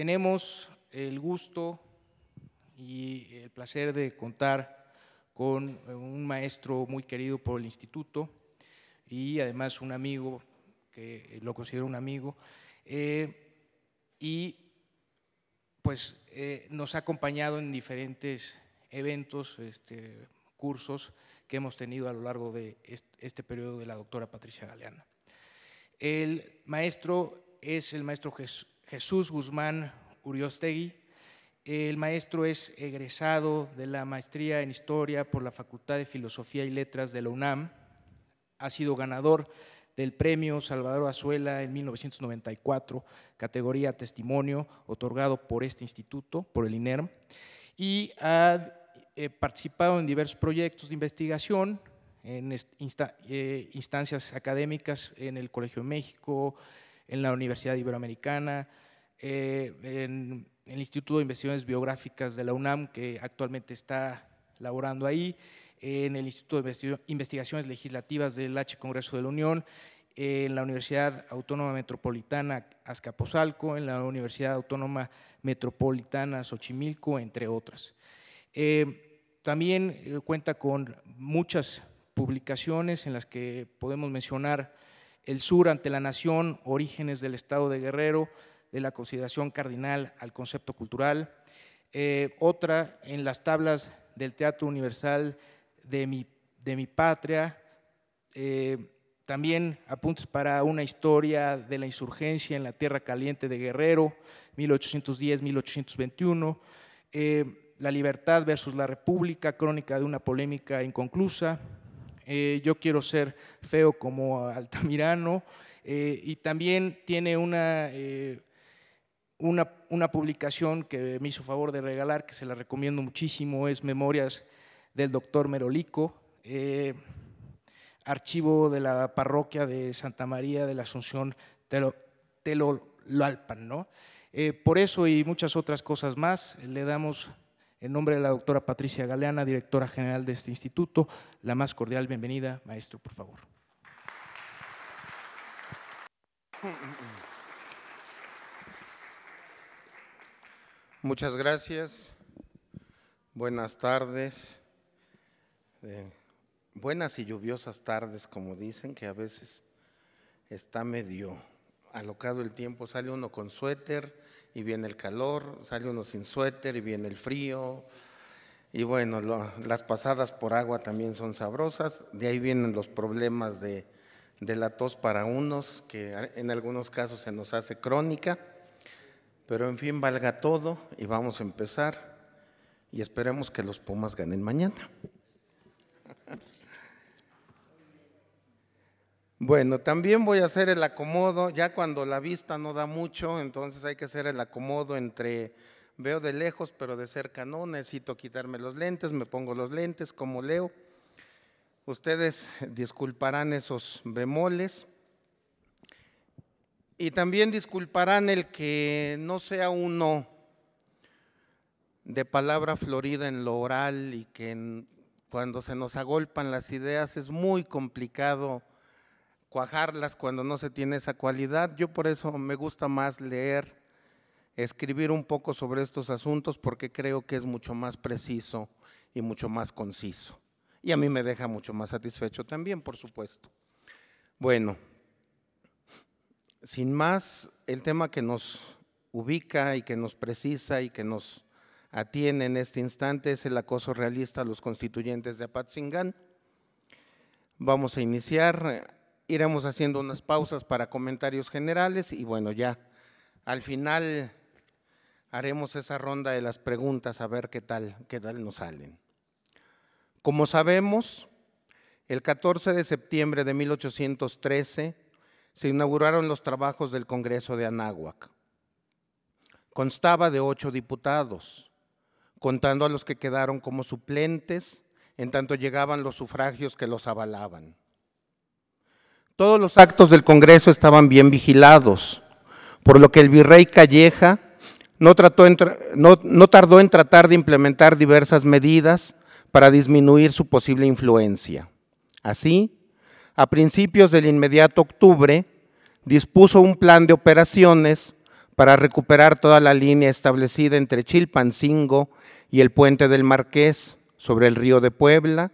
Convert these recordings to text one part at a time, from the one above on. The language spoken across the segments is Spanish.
tenemos el gusto y el placer de contar con un maestro muy querido por el instituto y además un amigo, que lo considero un amigo, y pues nos ha acompañado en diferentes eventos, cursos que hemos tenido a lo largo de este periodo de la doctora Patricia Galeana. El maestro es el maestro Jesús Guzmán Uriostegui. El maestro es egresado de la maestría en Historia por la Facultad de Filosofía y Letras de la UNAM. Ha sido ganador del Premio Salvador Azuela en 1994, categoría Testimonio, otorgado por este instituto, por el INERM, y ha participado en diversos proyectos de investigación, en instancias académicas en el Colegio de México, en la Universidad Iberoamericana, en el Instituto de Investigaciones Biográficas de la UNAM, que actualmente está laborando ahí, en el Instituto de Investigaciones Legislativas del H. Congreso de la Unión, en la Universidad Autónoma Metropolitana Azcapotzalco, en la Universidad Autónoma Metropolitana Xochimilco, entre otras. También cuenta con muchas publicaciones en las que podemos mencionar El Sur ante la Nación, Orígenes del Estado de Guerrero, de la consideración cardinal al concepto cultural, otra en Las tablas del Teatro Universal de mi patria, también Apuntes para una historia de la insurgencia en la Tierra Caliente de Guerrero, 1810-1821, La libertad versus la república, crónica de una polémica inconclusa, Yo quiero ser feo como Altamirano, y también tiene una publicación que me hizo favor de regalar, que se la recomiendo muchísimo, es Memorias del Doctor Merolico, archivo de la parroquia de Santa María de la Asunción Telolalpan, ¿no? Por eso y muchas otras cosas más, le damos, en nombre de la doctora Patricia Galeana, directora general de este instituto, la más cordial bienvenida. Maestro, por favor. Muchas gracias. Buenas tardes. Buenas y lluviosas tardes, como dicen, que a veces está medio alocado el tiempo. Sale uno con suéter y viene el calor, sale uno sin suéter y viene el frío. Y bueno, las pasadas por agua también son sabrosas. De ahí vienen los problemas de la tos para unos, que en algunos casos se nos hace crónica. Pero en fin, valga todo y vamos a empezar y esperemos que los Pumas ganen mañana. Bueno, también voy a hacer el acomodo, ya cuando la vista no da mucho, entonces hay que hacer el acomodo entre veo de lejos, pero de cerca no, necesito quitarme los lentes, me pongo los lentes, como leo. Ustedes disculparán esos bemoles. Y también disculparán el que no sea uno de palabra florida en lo oral y que cuando se nos agolpan las ideas es muy complicado cuajarlas cuando no se tiene esa cualidad. Yo por eso me gusta más leer, escribir un poco sobre estos asuntos porque creo que es mucho más preciso y mucho más conciso. Y a mí me deja mucho más satisfecho también, por supuesto. Bueno. Sin más, el tema que nos ubica y que nos precisa y que nos atiene en este instante es el acoso realista a los constituyentes de Apatzingán. Vamos a iniciar, iremos haciendo unas pausas para comentarios generales y bueno, ya al final haremos esa ronda de las preguntas a ver qué tal nos salen. Como sabemos, el 14 de septiembre de 1813, se inauguraron los trabajos del Congreso de Anáhuac. Constaba de 8 diputados, contando a los que quedaron como suplentes, en tanto llegaban los sufragios que los avalaban. Todos los actos del Congreso estaban bien vigilados, por lo que el virrey Calleja no tardó en tratar de implementar diversas medidas para disminuir su posible influencia. Así, a principios del inmediato octubre, dispuso un plan de operaciones para recuperar toda la línea establecida entre Chilpancingo y el Puente del Marqués sobre el río de Puebla,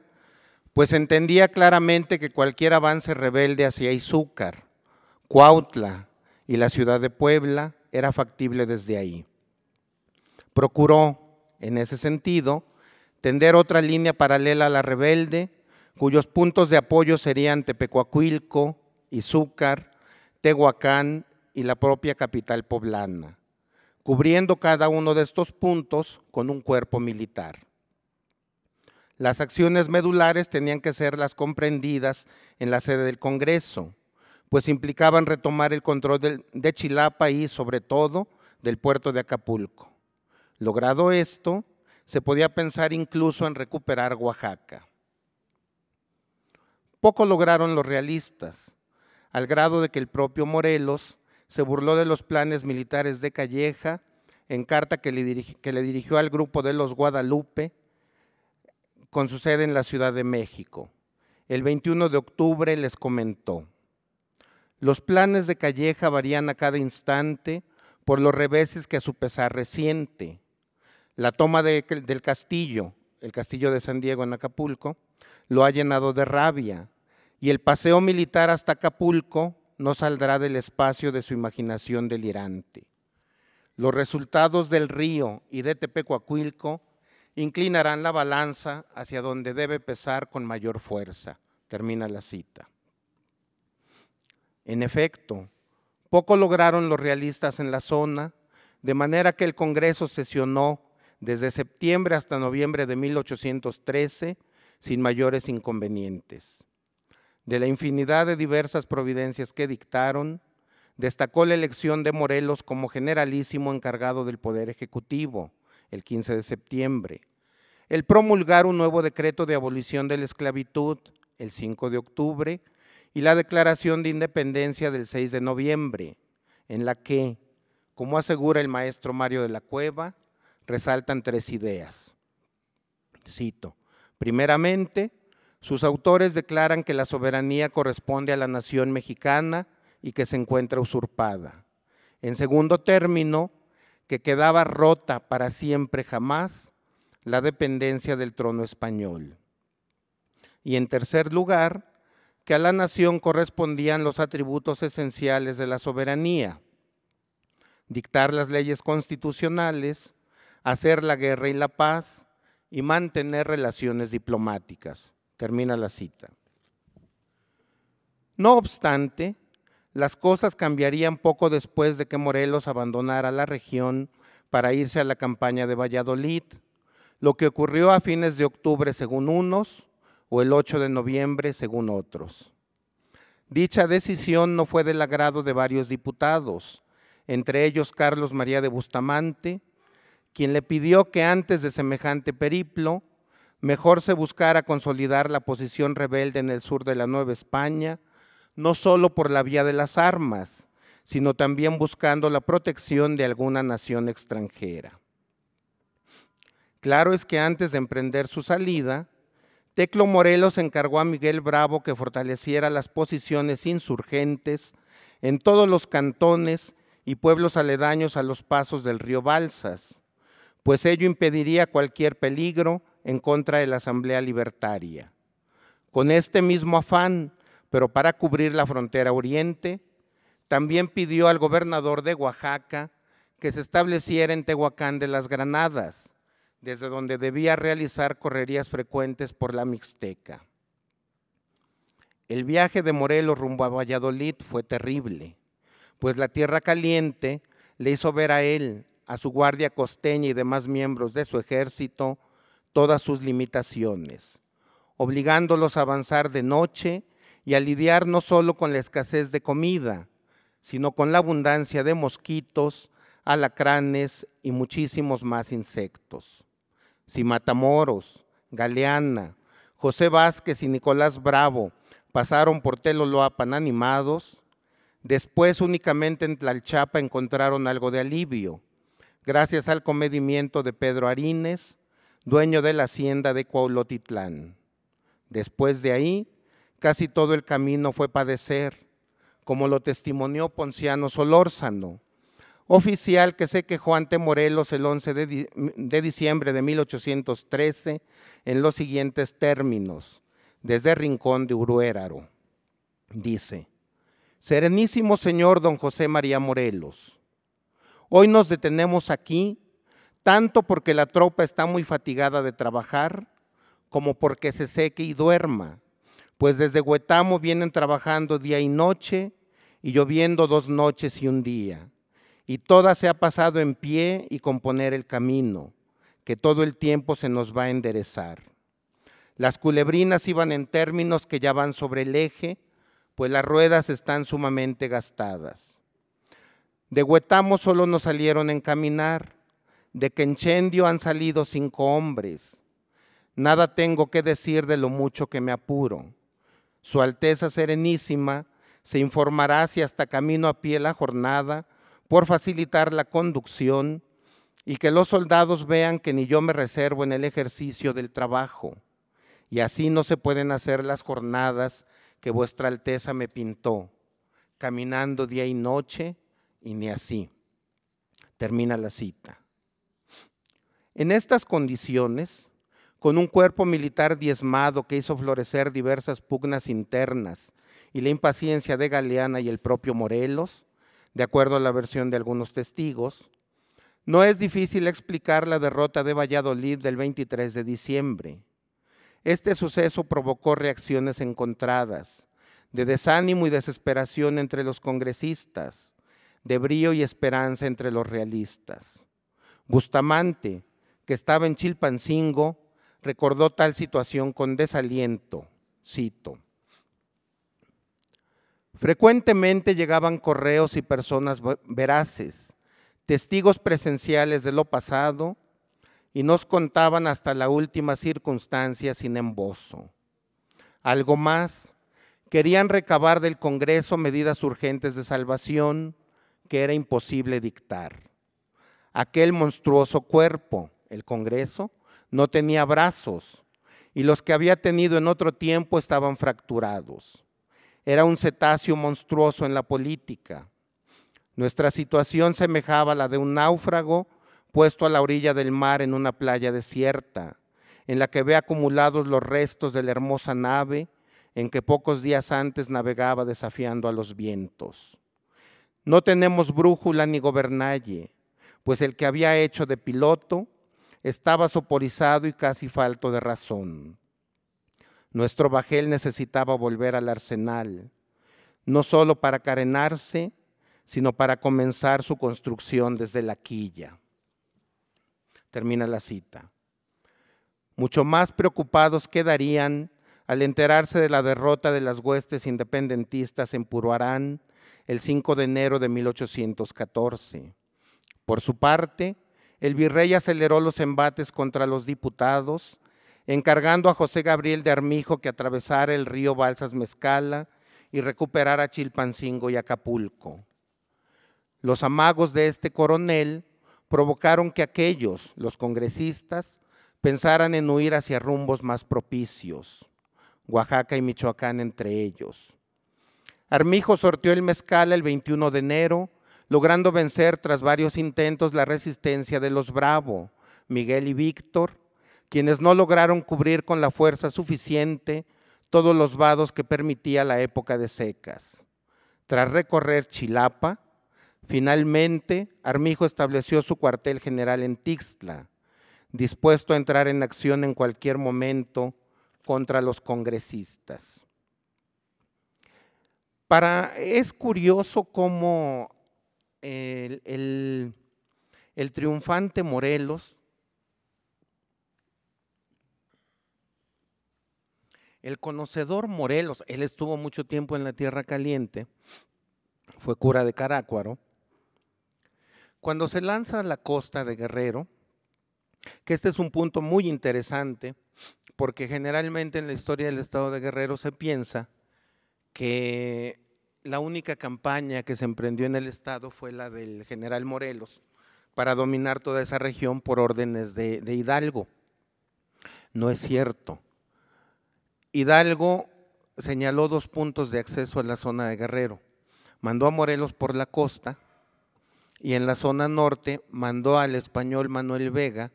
pues entendía claramente que cualquier avance rebelde hacia Izúcar, Cuautla y la ciudad de Puebla era factible desde ahí. Procuró, en ese sentido, tender otra línea paralela a la rebelde, cuyos puntos de apoyo serían Tepecuacuilco, Izúcar, Tehuacán y la propia capital poblana, cubriendo cada uno de estos puntos con un cuerpo militar. Las acciones medulares tenían que ser las comprendidas en la sede del Congreso, pues implicaban retomar el control de Chilapa y, sobre todo, del puerto de Acapulco. Logrado esto, se podía pensar incluso en recuperar Oaxaca. Poco lograron los realistas, al grado de que el propio Morelos se burló de los planes militares de Calleja en carta que le dirigió al grupo de los Guadalupe, con su sede en la Ciudad de México. El 21 de octubre les comentó: los planes de Calleja varían a cada instante por los reveses que a su pesar resiente. La toma del castillo, el castillo de San Diego en Acapulco, lo ha llenado de rabia, y el paseo militar hasta Acapulco no saldrá del espacio de su imaginación delirante. Los resultados del Río y de Tepecuacuilco inclinarán la balanza hacia donde debe pesar con mayor fuerza. Termina la cita. En efecto, poco lograron los realistas en la zona, de manera que el Congreso sesionó desde septiembre hasta noviembre de 1813 sin mayores inconvenientes. De la infinidad de diversas providencias que dictaron, destacó la elección de Morelos como generalísimo encargado del Poder Ejecutivo, el 15 de septiembre, el promulgar un nuevo decreto de abolición de la esclavitud, el 5 de octubre, y la declaración de independencia del 6 de noviembre, en la que, como asegura el maestro Mario de la Cueva, resaltan tres ideas. Cito: primeramente, sus autores declaran que la soberanía corresponde a la nación mexicana y que se encuentra usurpada. En segundo término, que quedaba rota para siempre jamás la dependencia del trono español. Y en tercer lugar, que a la nación correspondían los atributos esenciales de la soberanía: dictar las leyes constitucionales, hacer la guerra y la paz y mantener relaciones diplomáticas. Termina la cita. No obstante, las cosas cambiarían poco después de que Morelos abandonara la región para irse a la campaña de Valladolid, lo que ocurrió a fines de octubre según unos o el 8 de noviembre según otros. Dicha decisión no fue del agrado de varios diputados, entre ellos Carlos María de Bustamante, quien le pidió que antes de semejante periplo mejor se buscara consolidar la posición rebelde en el sur de la Nueva España, no solo por la vía de las armas, sino también buscando la protección de alguna nación extranjera. Claro es que antes de emprender su salida, Teclo Morelos encargó a Miguel Bravo que fortaleciera las posiciones insurgentes en todos los cantones y pueblos aledaños a los pasos del río Balsas, pues ello impediría cualquier peligro en contra de la Asamblea Libertaria. Con este mismo afán, pero para cubrir la frontera oriente, también pidió al gobernador de Oaxaca que se estableciera en Tehuacán de las Granadas, desde donde debía realizar correrías frecuentes por la Mixteca. El viaje de Morelos rumbo a Valladolid fue terrible, pues la tierra caliente le hizo ver a él, a su guardia costeña y demás miembros de su ejército, todas sus limitaciones, obligándolos a avanzar de noche y a lidiar no solo con la escasez de comida, sino con la abundancia de mosquitos, alacranes y muchísimos más insectos. Si Matamoros, Galeana, José Vázquez y Nicolás Bravo pasaron por Teloloapan animados, después únicamente en Tlalchapa encontraron algo de alivio, gracias al comedimiento de Pedro Arines, dueño de la hacienda de Cuautitlán. Después de ahí, casi todo el camino fue padecer, como lo testimonió Ponciano Solórzano, oficial que se quejó ante Morelos el 11 de diciembre de 1813 en los siguientes términos, desde Rincón de Uruéraro. Dice: Serenísimo señor don José María Morelos, hoy nos detenemos aquí tanto porque la tropa está muy fatigada de trabajar, como porque se seque y duerma, pues desde Huetamo vienen trabajando día y noche y lloviendo 2 noches y un día, y toda se ha pasado en pie y componer el camino, que todo el tiempo se nos va a enderezar. Las culebrinas iban en términos que ya van sobre el eje, pues las ruedas están sumamente gastadas. De Huetamo solo nos salieron en caminar, de Quenchendio han salido 5 hombres. Nada tengo que decir de lo mucho que me apuro. Su Alteza Serenísima se informará si hasta camino a pie la jornada, por facilitar la conducción, y que los soldados vean que ni yo me reservo en el ejercicio del trabajo, y así no se pueden hacer las jornadas que vuestra Alteza me pintó, caminando día y noche, y ni así. Termina la cita. En estas condiciones, con un cuerpo militar diezmado que hizo florecer diversas pugnas internas y la impaciencia de Galeana y el propio Morelos, de acuerdo a la versión de algunos testigos, no es difícil explicar la derrota de Valladolid del 23 de diciembre. Este suceso provocó reacciones encontradas, de desánimo y desesperación entre los congresistas, de brío y esperanza entre los realistas. Bustamante, que estaba en Chilpancingo, recordó tal situación con desaliento, cito: frecuentemente llegaban correos y personas veraces, testigos presenciales de lo pasado, y nos contaban hasta la última circunstancia sin embozo. Algo más, querían recabar del Congreso medidas urgentes de salvación que era imposible dictar. Aquel monstruoso cuerpo, el Congreso, no tenía brazos, y los que había tenido en otro tiempo estaban fracturados. Era un cetáceo monstruoso en la política. Nuestra situación semejaba a la de un náufrago puesto a la orilla del mar en una playa desierta, en la que ve acumulados los restos de la hermosa nave en que pocos días antes navegaba desafiando a los vientos. No tenemos brújula ni gobernalle, pues el que había hecho de piloto estaba soporizado y casi falto de razón. Nuestro bajel necesitaba volver al arsenal, no solo para carenarse, sino para comenzar su construcción desde la quilla. Termina la cita. Mucho más preocupados quedarían al enterarse de la derrota de las huestes independentistas en Puruarán el 5 de enero de 1814. Por su parte, el virrey aceleró los embates contra los diputados, encargando a José Gabriel de Armijo que atravesara el río Balsas-Mezcala y recuperara Chilpancingo y Acapulco. Los amagos de este coronel provocaron que aquellos, los congresistas, pensaran en huir hacia rumbos más propicios, Oaxaca y Michoacán entre ellos. Armijo sorteó el Mezcala el 21 de enero, logrando vencer tras varios intentos la resistencia de los Bravo, Miguel y Víctor, quienes no lograron cubrir con la fuerza suficiente todos los vados que permitía la época de secas. Tras recorrer Chilapa, finalmente Armijo estableció su cuartel general en Tixtla, dispuesto a entrar en acción en cualquier momento contra los congresistas. Es curioso cómo el triunfante Morelos, el conocedor Morelos, él estuvo mucho tiempo en la Tierra Caliente, fue cura de Carácuaro, cuando se lanza a la costa de Guerrero, que este es un punto muy interesante, porque generalmente en la historia del estado de Guerrero se piensa que la única campaña que se emprendió en el estado fue la del general Morelos para dominar toda esa región por órdenes de Hidalgo. No es cierto. Hidalgo señaló 2 puntos de acceso a la zona de Guerrero. Mandó a Morelos por la costa y en la zona norte mandó al español Manuel Vega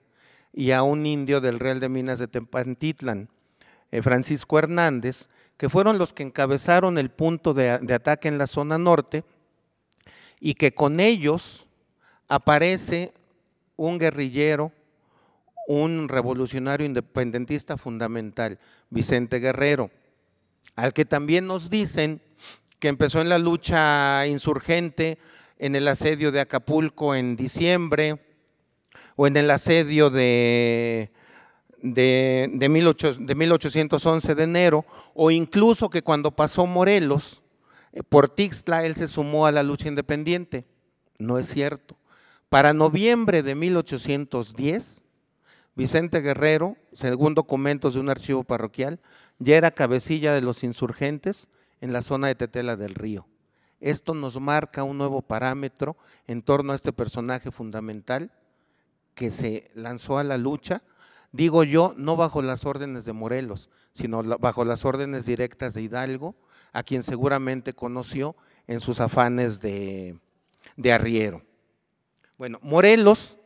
y a un indio del Real de Minas de Tepantitlan, Francisco Hernández, que fueron los que encabezaron el punto de ataque en la zona norte, y que con ellos aparece un guerrillero, un revolucionario independentista fundamental, Vicente Guerrero, al que también nos dicen que empezó en la lucha insurgente en el asedio de Acapulco en diciembre, o en el asedio de 1811 de enero, o incluso que cuando pasó Morelos por Tixtla, él se sumó a la lucha independiente. No es cierto. Para noviembre de 1810, Vicente Guerrero, según documentos de un archivo parroquial, ya era cabecilla de los insurgentes en la zona de Tetela del Río. Esto nos marca un nuevo parámetro en torno a este personaje fundamental que se lanzó a la lucha, digo yo, no bajo las órdenes de Morelos, sino bajo las órdenes directas de Hidalgo, a quien seguramente conoció en sus afanes de arriero. Bueno, Morelos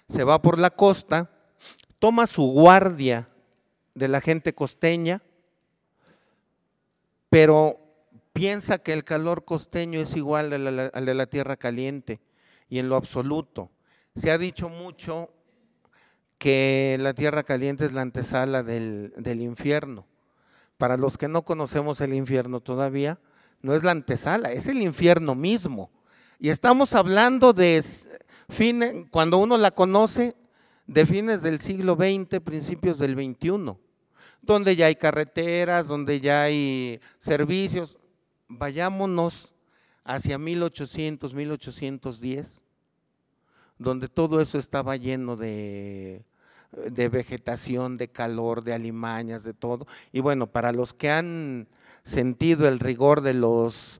se va por la costa, toma su guardia de la gente costeña, pero piensa que el calor costeño es igual al de la tierra caliente, y en lo absoluto. Se ha dicho mucho que la tierra caliente es la antesala del infierno. Para los que no conocemos el infierno todavía, no es la antesala, es el infierno mismo. Y estamos hablando de cuando uno la conoce, de fines del siglo XX, principios del XXI, donde ya hay carreteras, donde ya hay servicios. Vayámonos hacia 1800, 1810, donde todo eso estaba lleno de vegetación, de calor, de alimañas, de todo. Y bueno, para los que han sentido el rigor de los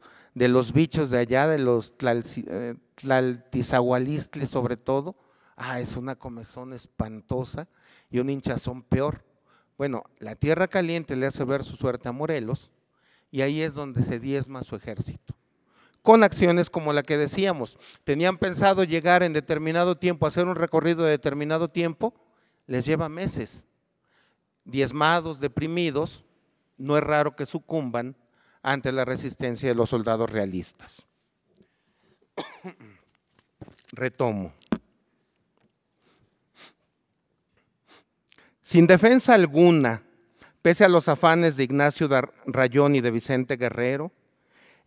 bichos de allá, de los tlaltizahualistles sobre todo, es una comezón espantosa y un hinchazón peor. Bueno, la tierra caliente le hace ver su suerte a Morelos, y ahí es donde se diezma su ejército, con acciones como la que decíamos. Tenían pensado llegar en determinado tiempo, hacer un recorrido de determinado tiempo, les lleva meses. Diezmados, deprimidos, no es raro que sucumban ante la resistencia de los soldados realistas. Retomo. Sin defensa alguna, pese a los afanes de Ignacio Rayón y de Vicente Guerrero,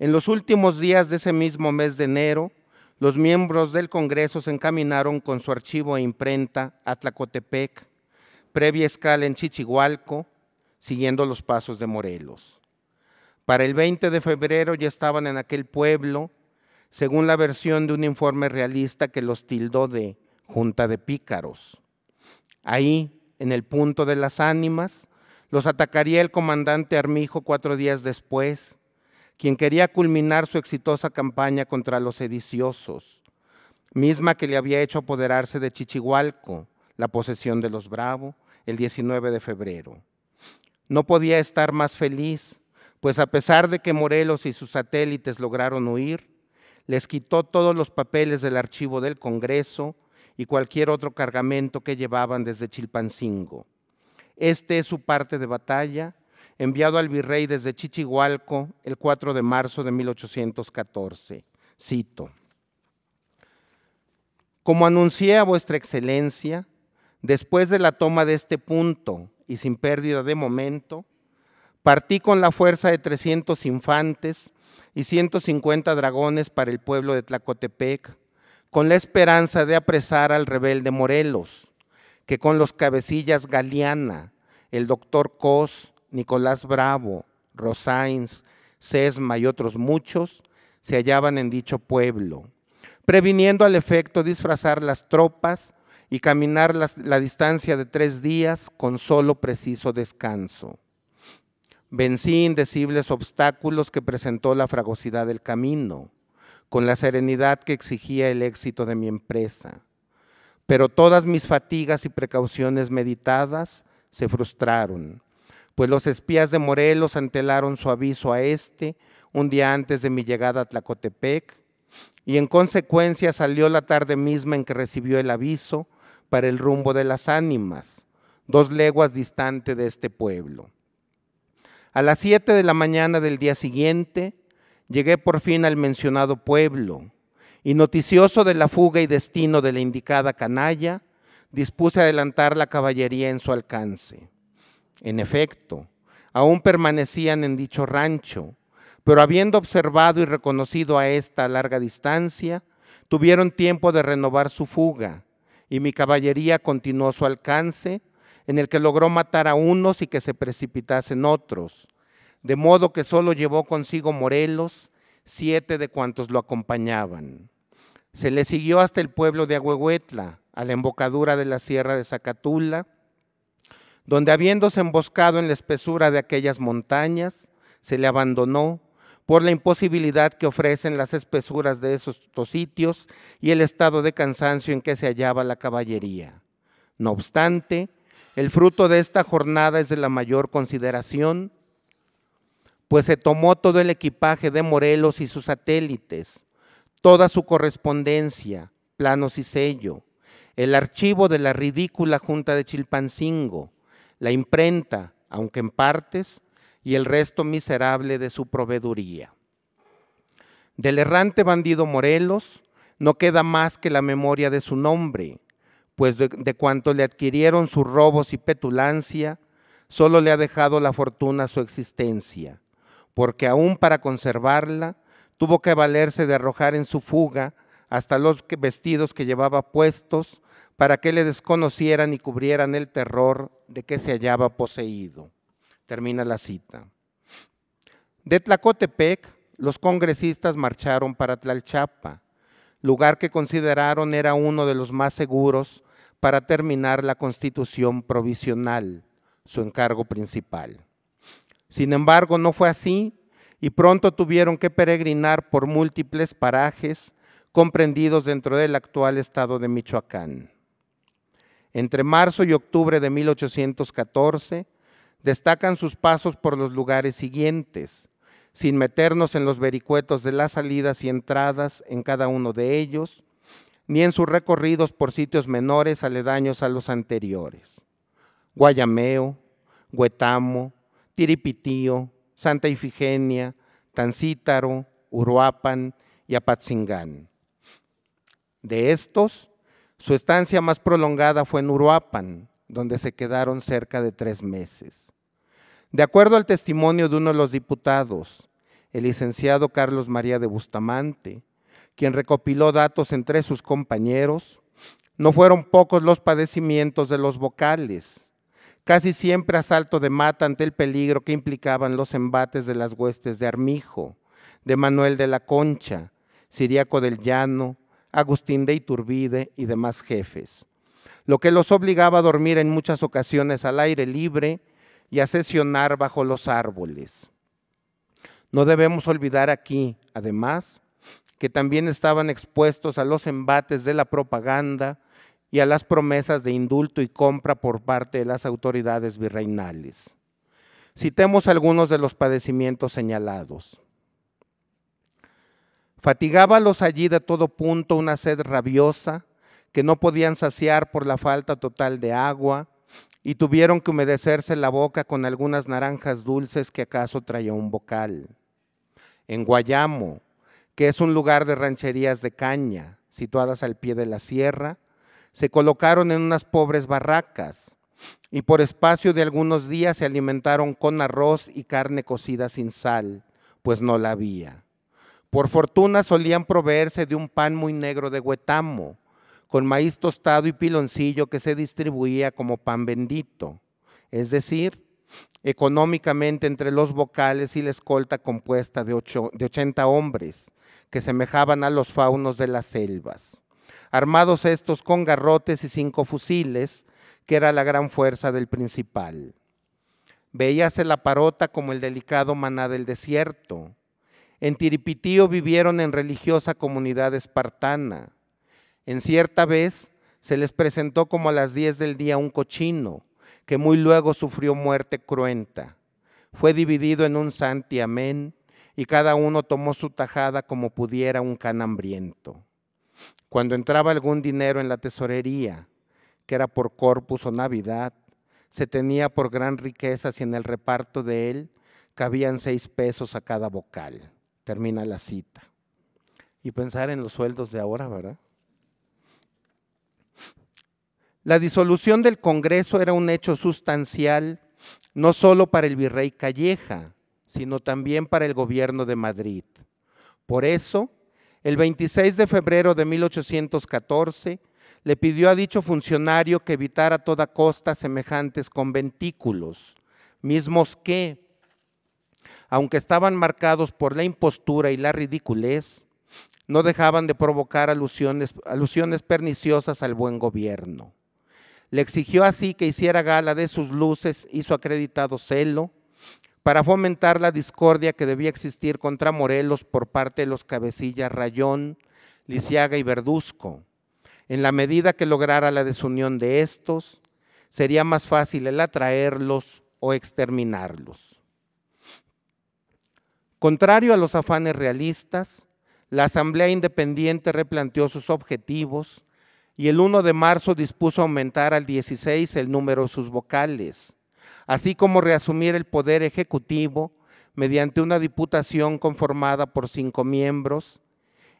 en los últimos días de ese mismo mes de enero, los miembros del Congreso se encaminaron con su archivo e imprenta a Tlacotepec, previa escala en Chichihualco, siguiendo los pasos de Morelos. Para el 20 de febrero ya estaban en aquel pueblo, según la versión de un informe realista que los tildó de junta de pícaros. Ahí, en el punto de las ánimas, los atacaría el comandante Armijo 4 días después, quien quería culminar su exitosa campaña contra los sediciosos, misma que le había hecho apoderarse de Chichihualco, la posesión de los Bravo, el 19 de febrero. No podía estar más feliz, pues a pesar de que Morelos y sus satélites lograron huir, les quitó todos los papeles del archivo del Congreso y cualquier otro cargamento que llevaban desde Chilpancingo. Este es su parte de batalla, enviado al virrey desde Chichihualco el 4 de marzo de 1814. Cito: como anuncié a vuestra excelencia, después de la toma de este punto y sin pérdida de momento, partí con la fuerza de 300 infantes y 150 dragones para el pueblo de Tlacotepec, con la esperanza de apresar al rebelde Morelos, que con los cabecillas Galeana, el doctor Cos, Nicolás Bravo, Rosains, Sesma y otros muchos se hallaban en dicho pueblo, previniendo al efecto disfrazar las tropas y caminar la distancia de 3 días con solo preciso descanso. Vencí indecibles obstáculos que presentó la fragosidad del camino, con la serenidad que exigía el éxito de mi empresa. Pero todas mis fatigas y precauciones meditadas se frustraron, pues los espías de Morelos antelaron su aviso a un día antes de mi llegada a Tlacotepec, y en consecuencia salió la tarde misma en que recibió el aviso para el rumbo de las ánimas, 2 leguas distante de este pueblo. A las 7 de la mañana del día siguiente, llegué por fin al mencionado pueblo, y noticioso de la fuga y destino de la indicada canalla, dispuse a adelantar la caballería en su alcance. En efecto, aún permanecían en dicho rancho, pero habiendo observado y reconocido a esta a larga distancia, tuvieron tiempo de renovar su fuga, y mi caballería continuó su alcance, en el que logró matar a unos y que se precipitasen otros, de modo que solo llevó consigo Morelos 7 de cuantos lo acompañaban. Se le siguió hasta el pueblo de Ahuehuetla, a la embocadura de la sierra de Zacatula, donde habiéndose emboscado en la espesura de aquellas montañas, se le abandonó por la imposibilidad que ofrecen las espesuras de esos sitios y el estado de cansancio en que se hallaba la caballería. No obstante, el fruto de esta jornada es de la mayor consideración, pues se tomó todo el equipaje de Morelos y sus satélites, toda su correspondencia, planos y sello, el archivo de la ridícula Junta de Chilpancingo, la imprenta, aunque en partes, y el resto miserable de su proveeduría. Del errante bandido Morelos no queda más que la memoria de su nombre, pues de cuanto le adquirieron sus robos y petulancia, solo le ha dejado la fortuna su existencia, porque aún para conservarla tuvo que valerse de arrojar en su fuga hasta los vestidos que llevaba puestos para que le desconocieran y cubrieran el terror de que se hallaba poseído. Termina la cita. De Tlacotepec, los congresistas marcharon para Tlalchapa, lugar que consideraron era uno de los más seguros para terminar la Constitución provisional, su encargo principal. Sin embargo, no fue así y pronto tuvieron que peregrinar por múltiples parajes comprendidos dentro del actual estado de Michoacán. Entre marzo y octubre de 1814, destacan sus pasos por los lugares siguientes, sin meternos en los vericuetos de las salidas y entradas en cada uno de ellos, ni en sus recorridos por sitios menores aledaños a los anteriores. Guayameo, Huetamo, Tiripitío, Santa Ifigenia, Tancítaro, Uruapan y Apatzingán. De estos, su estancia más prolongada fue en Uruapan, donde se quedaron cerca de 3 meses. De acuerdo al testimonio de uno de los diputados, el licenciado Carlos María de Bustamante, quien recopiló datos entre sus compañeros, no fueron pocos los padecimientos de los vocales, casi siempre a salto de mata ante el peligro que implicaban los embates de las huestes de Armijo, de Manuel de la Concha, Ciriaco del Llano, Agustín de Iturbide y demás jefes, lo que los obligaba a dormir en muchas ocasiones al aire libre y a sesionar bajo los árboles. No debemos olvidar aquí, además, que también estaban expuestos a los embates de la propaganda y a las promesas de indulto y compra por parte de las autoridades virreinales. Citemos algunos de los padecimientos señalados. Fatigábalos allí de todo punto una sed rabiosa que no podían saciar por la falta total de agua y tuvieron que humedecerse la boca con algunas naranjas dulces que acaso traía un bocal. En Guayamo, que es un lugar de rancherías de caña, situadas al pie de la sierra, se colocaron en unas pobres barracas y por espacio de algunos días se alimentaron con arroz y carne cocida sin sal, pues no la había. Por fortuna solían proveerse de un pan muy negro de Huetamo, con maíz tostado y piloncillo que se distribuía como pan bendito, es decir, económicamente entre los vocales y la escolta compuesta de 80 hombres, que semejaban a los faunos de las selvas, armados estos con garrotes y 5 fusiles, que era la gran fuerza del principal. Veíase la parota como el delicado maná del desierto. En Tiripitío vivieron en religiosa comunidad espartana. En cierta vez se les presentó como a las 10 del día un cochino, que muy luego sufrió muerte cruenta. Fue dividido en un santiamén y cada uno tomó su tajada como pudiera un can hambriento. Cuando entraba algún dinero en la tesorería, que era por Corpus o Navidad, se tenía por gran riqueza si en el reparto de él cabían 6 pesos a cada vocal. Termina la cita. Y pensar en los sueldos de ahora, ¿verdad? La disolución del Congreso era un hecho sustancial no solo para el virrey Calleja, sino también para el gobierno de Madrid. Por eso, el 26 de febrero de 1814, le pidió a dicho funcionario que evitara a toda costa semejantes conventículos, mismos que, aunque estaban marcados por la impostura y la ridiculez, no dejaban de provocar alusiones perniciosas al buen gobierno. Le exigió así que hiciera gala de sus luces y su acreditado celo para fomentar la discordia que debía existir contra Morelos por parte de los cabecillas Rayón, Lisiaga y Verduzco. En la medida que lograra la desunión de estos, sería más fácil el atraerlos o exterminarlos. Contrario a los afanes realistas, la Asamblea Independiente replanteó sus objetivos y el 1 de marzo dispuso aumentar al 16 el número de sus vocales, así como reasumir el poder ejecutivo mediante una diputación conformada por 5 miembros,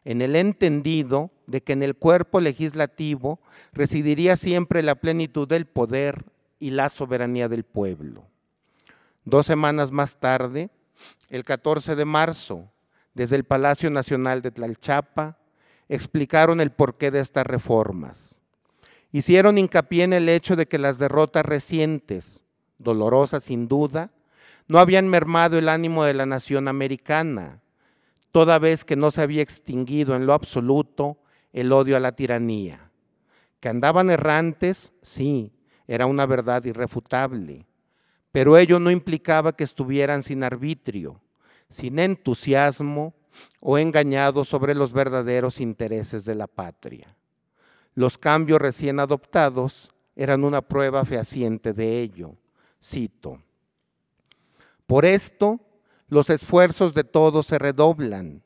en el entendido de que en el cuerpo legislativo residiría siempre la plenitud del poder y la soberanía del pueblo. 2 semanas más tarde, el 14 de marzo, desde el Palacio Nacional de Tlalchapa, explicaron el porqué de estas reformas. Hicieron hincapié en el hecho de que las derrotas recientes, dolorosas sin duda, no habían mermado el ánimo de la nación americana, toda vez que no se había extinguido en lo absoluto el odio a la tiranía. Que andaban errantes, sí, era una verdad irrefutable, pero ello no implicaba que estuvieran sin arbitrio, sin entusiasmo o engañados sobre los verdaderos intereses de la patria. Los cambios recién adoptados eran una prueba fehaciente de ello. Cito: por esto, los esfuerzos de todos se redoblan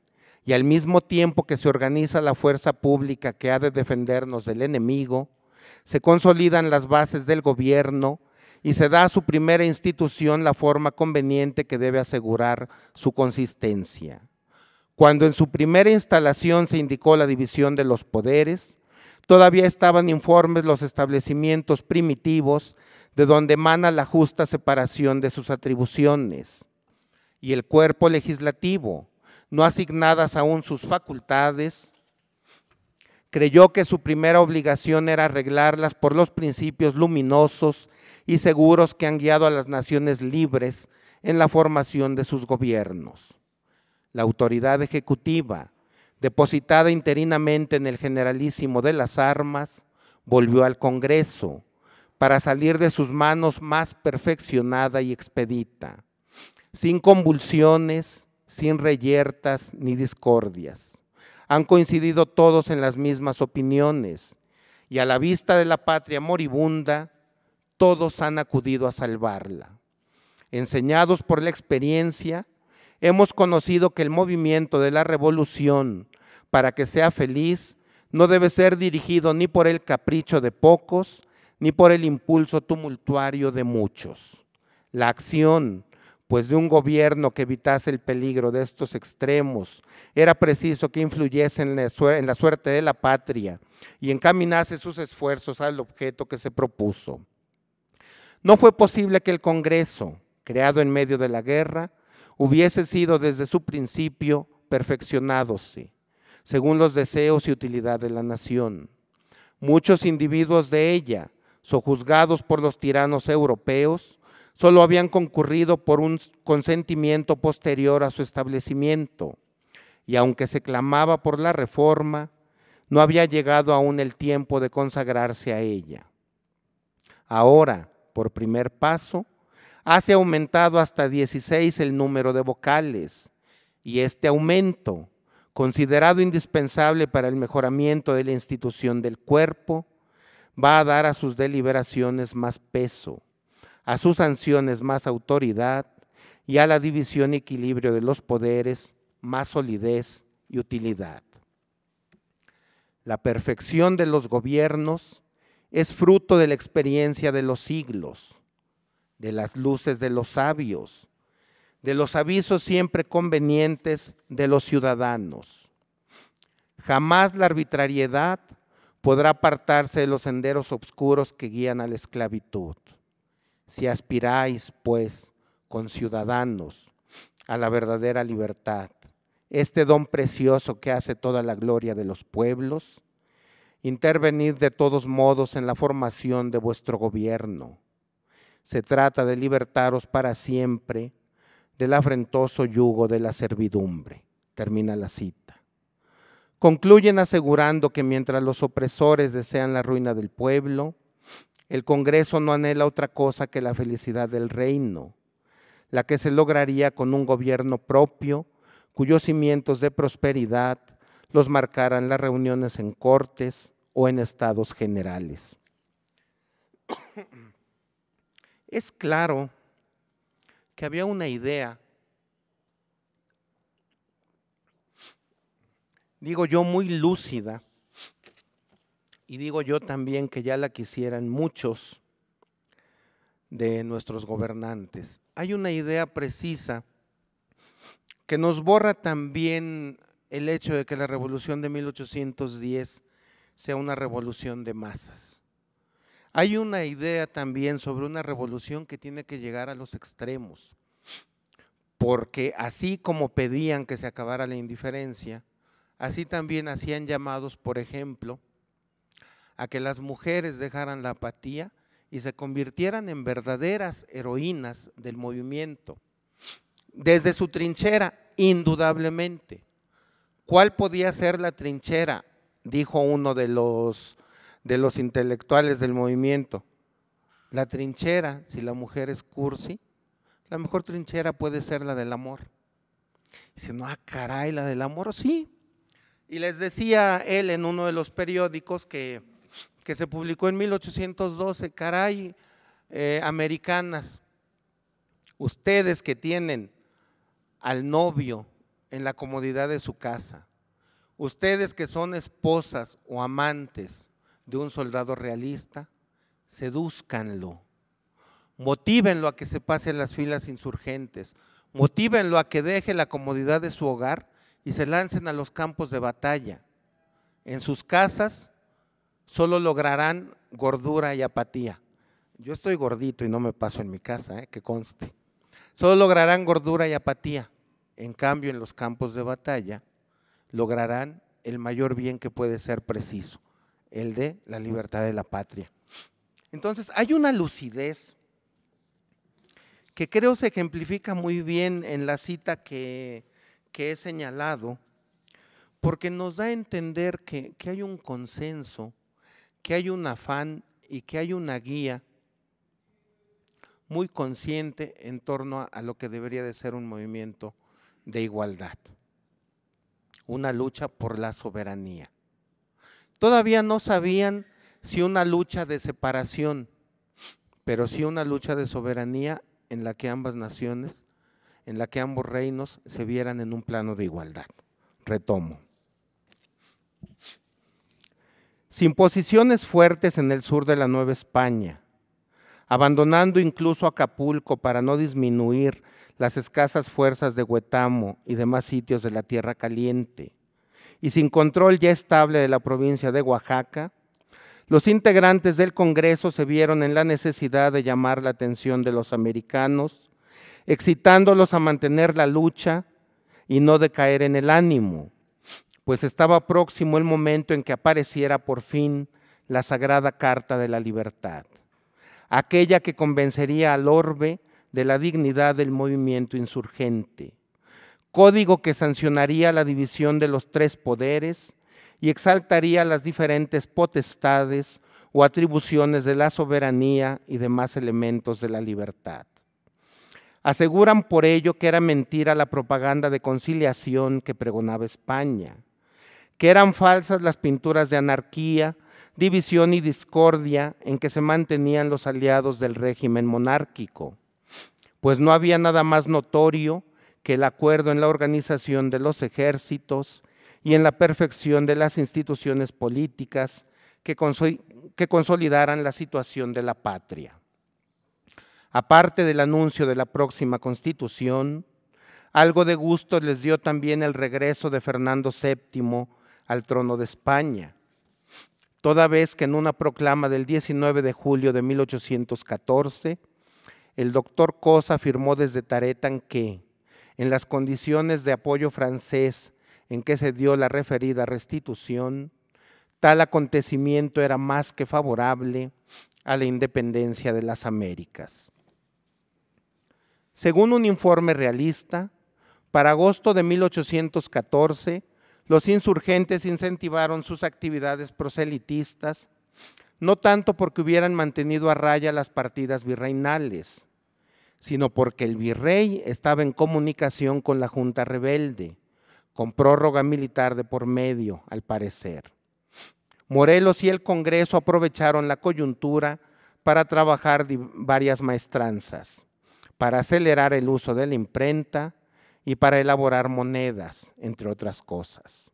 y al mismo tiempo que se organiza la fuerza pública que ha de defendernos del enemigo, se consolidan las bases del gobierno y se da a su primera institución la forma conveniente que debe asegurar su consistencia. Cuando en su primera instalación se indicó la división de los poderes, todavía estaban informes los establecimientos primitivos de donde emana la justa separación de sus atribuciones, y el cuerpo legislativo, no asignadas aún sus facultades, creyó que su primera obligación era arreglarlas por los principios luminosos y seguros que han guiado a las naciones libres en la formación de sus gobiernos. La autoridad ejecutiva, depositada interinamente en el generalísimo de las armas, volvió al Congreso para salir de sus manos más perfeccionada y expedita, sin convulsiones, sin reyertas ni discordias. Han coincidido todos en las mismas opiniones y a la vista de la patria moribunda, todos han acudido a salvarla. Enseñados por la experiencia, hemos conocido que el movimiento de la revolución, para que sea feliz, no debe ser dirigido ni por el capricho de pocos, ni por el impulso tumultuario de muchos. La acción, pues, de un gobierno que evitase el peligro de estos extremos, era preciso que influyese en la suerte de la patria y encaminase sus esfuerzos al objeto que se propuso. No fue posible que el Congreso, creado en medio de la guerra, hubiese sido desde su principio perfeccionándose, según los deseos y utilidad de la nación. Muchos individuos de ella, sojuzgados por los tiranos europeos, solo habían concurrido por un consentimiento posterior a su establecimiento, y aunque se clamaba por la reforma, no había llegado aún el tiempo de consagrarse a ella. Ahora, por primer paso, hace aumentado hasta 16 el número de vocales, y este aumento, considerado indispensable para el mejoramiento de la institución del cuerpo, va a dar a sus deliberaciones más peso, a sus sanciones más autoridad y a la división y equilibrio de los poderes más solidez y utilidad. La perfección de los gobiernos es fruto de la experiencia de los siglos, de las luces de los sabios, de los avisos siempre convenientes de los ciudadanos. Jamás la arbitrariedad podrá apartarse de los senderos oscuros que guían a la esclavitud. Si aspiráis, pues, con ciudadanos a la verdadera libertad, este don precioso que hace toda la gloria de los pueblos, intervenid de todos modos en la formación de vuestro gobierno. Se trata de libertaros para siempre del afrentoso yugo de la servidumbre. Termina la cita. Concluyen asegurando que mientras los opresores desean la ruina del pueblo, el Congreso no anhela otra cosa que la felicidad del reino, la que se lograría con un gobierno propio, cuyos cimientos de prosperidad los marcaran las reuniones en cortes o en estados generales. Es claro que había una idea, digo yo, muy lúcida, y digo yo también que ya la quisieran muchos de nuestros gobernantes. Hay una idea precisa que nos borra también el hecho de que la revolución de 1810 sea una revolución de masas. Hay una idea también sobre una revolución que tiene que llegar a los extremos, porque así como pedían que se acabara la indiferencia, así también hacían llamados, por ejemplo, a que las mujeres dejaran la apatía y se convirtieran en verdaderas heroínas del movimiento, desde su trinchera, indudablemente. ¿Cuál podía ser la trinchera? Dijo uno de los intelectuales del movimiento. La trinchera, si la mujer es cursi, la mejor trinchera puede ser la del amor. Dice, no, caray, la del amor, sí. Y les decía él en uno de los periódicos que se publicó en 1812, caray, americanas, ustedes que tienen al novio en la comodidad de su casa, ustedes que son esposas o amantes de un soldado realista, sedúzcanlo, motívenlo a que se pase a las filas insurgentes, motívenlo a que deje la comodidad de su hogar y se lancen a los campos de batalla. En sus casas solo lograrán gordura y apatía. Yo estoy gordito y no me paso en mi casa, que conste. Solo lograrán gordura y apatía. En cambio, en los campos de batalla lograrán el mayor bien que puede ser preciso, el de la libertad de la patria. Entonces, hay una lucidez que creo se ejemplifica muy bien en la cita que he señalado, porque nos da a entender que hay un consenso, que hay un afán y que hay una guía muy consciente en torno a lo que debería de ser un movimiento de igualdad, una lucha por la soberanía. Todavía no sabían si una lucha de separación, pero sí una lucha de soberanía en la que ambas naciones, en la que ambos reinos se vieran en un plano de igualdad. Retomo. Sin posiciones fuertes en el sur de la Nueva España, abandonando incluso Acapulco para no disminuir las escasas fuerzas de Huetamo y demás sitios de la Tierra Caliente, y sin control ya estable de la provincia de Oaxaca, los integrantes del Congreso se vieron en la necesidad de llamar la atención de los americanos, excitándolos a mantener la lucha y no decaer en el ánimo, pues estaba próximo el momento en que apareciera por fin la Sagrada Carta de la Libertad, aquella que convencería al orbe de la dignidad del movimiento insurgente, código que sancionaría la división de los tres poderes y exaltaría las diferentes potestades o atribuciones de la soberanía y demás elementos de la libertad. Aseguran por ello que era mentira la propaganda de conciliación que pregonaba España, que eran falsas las pinturas de anarquía, división y discordia en que se mantenían los aliados del régimen monárquico, pues no había nada más notorio que el acuerdo en la organización de los ejércitos y en la perfección de las instituciones políticas que consolidaran la situación de la patria. Aparte del anuncio de la próxima Constitución, algo de gusto les dio también el regreso de Fernando VII al trono de España, toda vez que en una proclama del 19 de julio de 1814, el doctor Cos afirmó desde Taretan que, en las condiciones de apoyo francés en que se dio la referida restitución, tal acontecimiento era más que favorable a la independencia de las Américas. Según un informe realista, para agosto de 1814, los insurgentes incentivaron sus actividades proselitistas, no tanto porque hubieran mantenido a raya las partidas virreinales, sino porque el virrey estaba en comunicación con la Junta rebelde, con prórroga militar de por medio, al parecer. Morelos y el Congreso aprovecharon la coyuntura para trabajar varias maestranzas, para acelerar el uso de la imprenta y para elaborar monedas, entre otras cosas.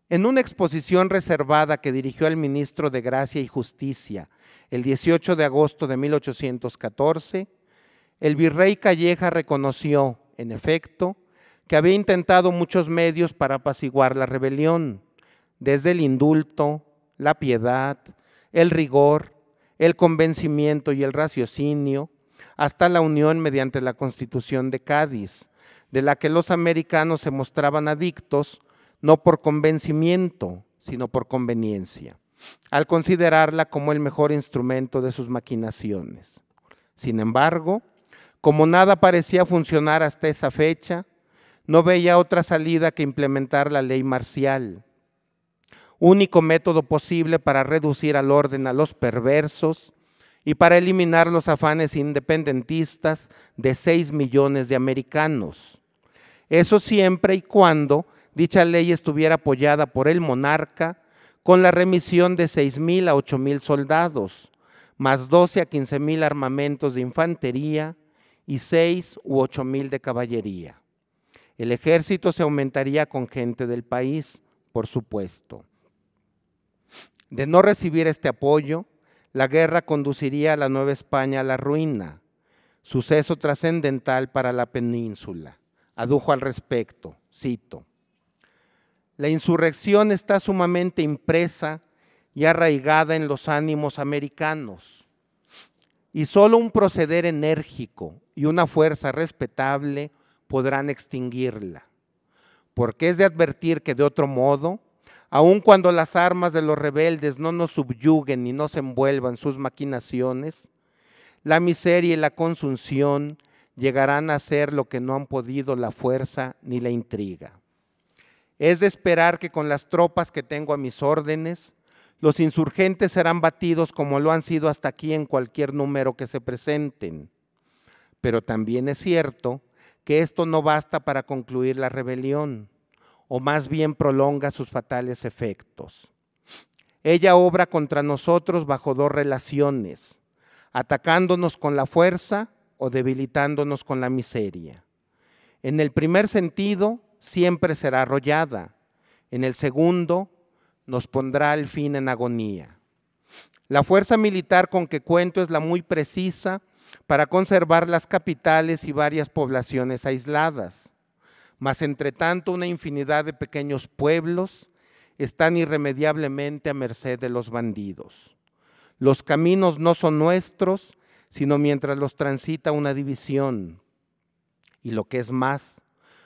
En una exposición reservada que dirigió al ministro de Gracia y Justicia el 18 de agosto de 1814, el virrey Calleja reconoció, en efecto, que había intentado muchos medios para apaciguar la rebelión, desde el indulto, la piedad, el rigor, el convencimiento y el raciocinio, hasta la unión mediante la Constitución de Cádiz, de la que los americanos se mostraban adictos, no por convencimiento, sino por conveniencia, al considerarla como el mejor instrumento de sus maquinaciones. Sin embargo, como nada parecía funcionar hasta esa fecha, no veía otra salida que implementar la ley marcial, único método posible para reducir al orden a los perversos y para eliminar los afanes independentistas de 6 millones de americanos. Eso siempre y cuando dicha ley estuviera apoyada por el monarca con la remisión de 6,000 a 8,000 soldados, más 12 a 15,000 armamentos de infantería y 6 u 8,000 de caballería. El ejército se aumentaría con gente del país, por supuesto. De no recibir este apoyo, la guerra conduciría a la Nueva España a la ruina, suceso trascendental para la península. Adujo al respecto, cito: la insurrección está sumamente impresa y arraigada en los ánimos americanos, y solo un proceder enérgico y una fuerza respetable podrán extinguirla, porque es de advertir que de otro modo, aun cuando las armas de los rebeldes no nos subyuguen ni nos envuelvan sus maquinaciones, la miseria y la consunción llegarán a ser lo que no han podido la fuerza ni la intriga. Es de esperar que con las tropas que tengo a mis órdenes, los insurgentes serán batidos como lo han sido hasta aquí en cualquier número que se presenten. Pero también es cierto que esto no basta para concluir la rebelión, o más bien prolonga sus fatales efectos. Ella obra contra nosotros bajo dos relaciones, atacándonos con la fuerza o debilitándonos con la miseria. En el primer sentido, siempre será arrollada. En el segundo, nos pondrá al fin en agonía. La fuerza militar con que cuento es la muy precisa para conservar las capitales y varias poblaciones aisladas, mas entre tanto una infinidad de pequeños pueblos están irremediablemente a merced de los bandidos. Los caminos no son nuestros, sino mientras los transita una división. Y lo que es más,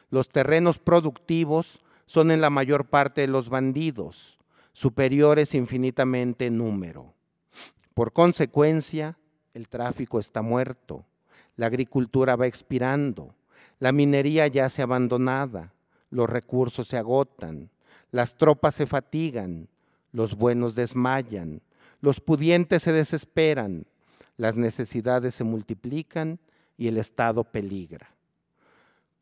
los terrenos productivos son en la mayor parte de los bandidos, superiores infinitamente en número. Por consecuencia, el tráfico está muerto, la agricultura va expirando, la minería yace abandonada, los recursos se agotan, las tropas se fatigan, los buenos desmayan, los pudientes se desesperan, las necesidades se multiplican y el Estado peligra.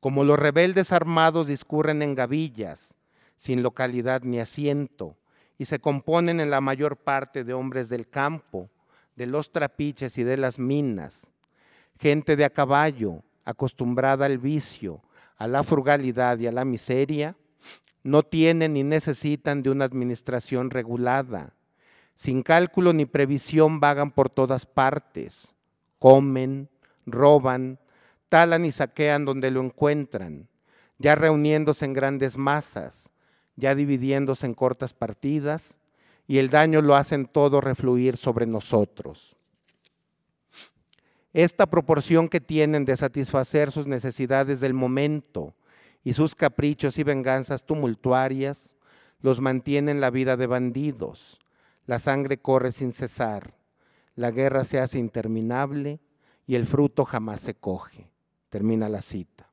Como los rebeldes armados discurren en gavillas, sin localidad ni asiento, y se componen en la mayor parte de hombres del campo, de los trapiches y de las minas, gente de a caballo, acostumbrada al vicio, a la frugalidad y a la miseria, no tienen ni necesitan de una administración regulada. Sin cálculo ni previsión vagan por todas partes, comen, roban, talan y saquean donde lo encuentran, ya reuniéndose en grandes masas, ya dividiéndose en cortas partidas, y el daño lo hacen todo refluir sobre nosotros. Esta proporción que tienen de satisfacer sus necesidades del momento y sus caprichos y venganzas tumultuarias los mantiene en la vida de bandidos. La sangre corre sin cesar, la guerra se hace interminable y el fruto jamás se coge. Termina la cita.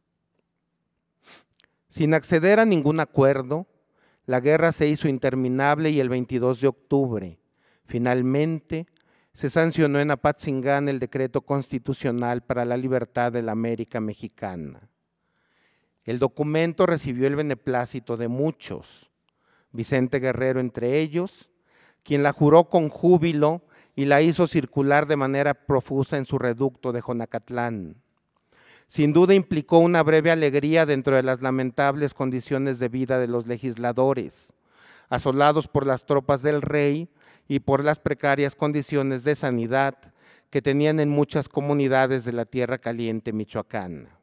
Sin acceder a ningún acuerdo, la guerra se hizo interminable y el 22 de octubre, finalmente, se sancionó en Apatzingán el decreto constitucional para la libertad de la América mexicana. El documento recibió el beneplácito de muchos, Vicente Guerrero entre ellos, quien la juró con júbilo y la hizo circular de manera profusa en su reducto de Jonacatlán. Sin duda implicó una breve alegría dentro de las lamentables condiciones de vida de los legisladores, asolados por las tropas del rey y por las precarias condiciones de sanidad que tenían en muchas comunidades de la Tierra Caliente michoacana.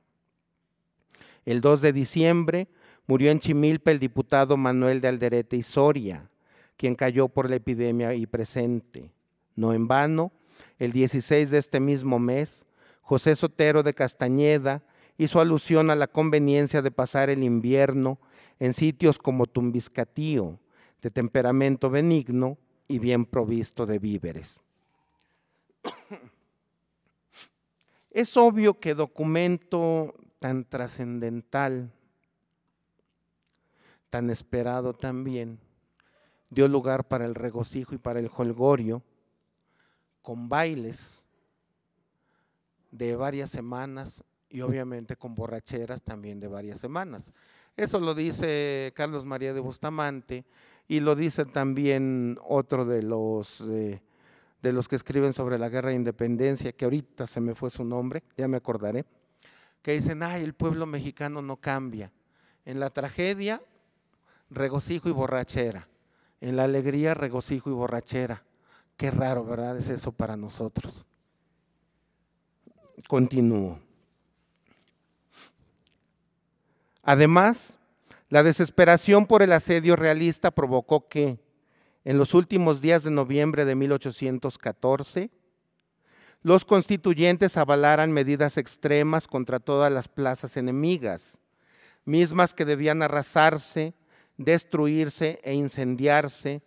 El 2 de diciembre murió en Chimilpa el diputado Manuel de Alderete y Soria, quien cayó por la epidemia y presente. No en vano, el 16 de este mismo mes, José Sotero de Castañeda hizo alusión a la conveniencia de pasar el invierno en sitios como Tumbiscatío, de temperamento benigno y bien provisto de víveres. Es obvio que documento tan trascendental, tan esperado también, dio lugar para el regocijo y para el jolgorio, con bailes de varias semanas y obviamente con borracheras también de varias semanas. Eso lo dice Carlos María de Bustamante y lo dice también otro de los que escriben sobre la guerra de independencia, que ahorita se me fue su nombre, ya me acordaré, que dicen, ay, el pueblo mexicano no cambia. En la tragedia, regocijo y borrachera. En la alegría, regocijo y borrachera. Qué raro, ¿verdad? Es eso para nosotros. Continúo. Además, la desesperación por el asedio realista provocó que, en los últimos días de noviembre de 1814, los constituyentes avalaran medidas extremas contra todas las plazas enemigas, mismas que debían arrasarse, destruirse e incendiarse,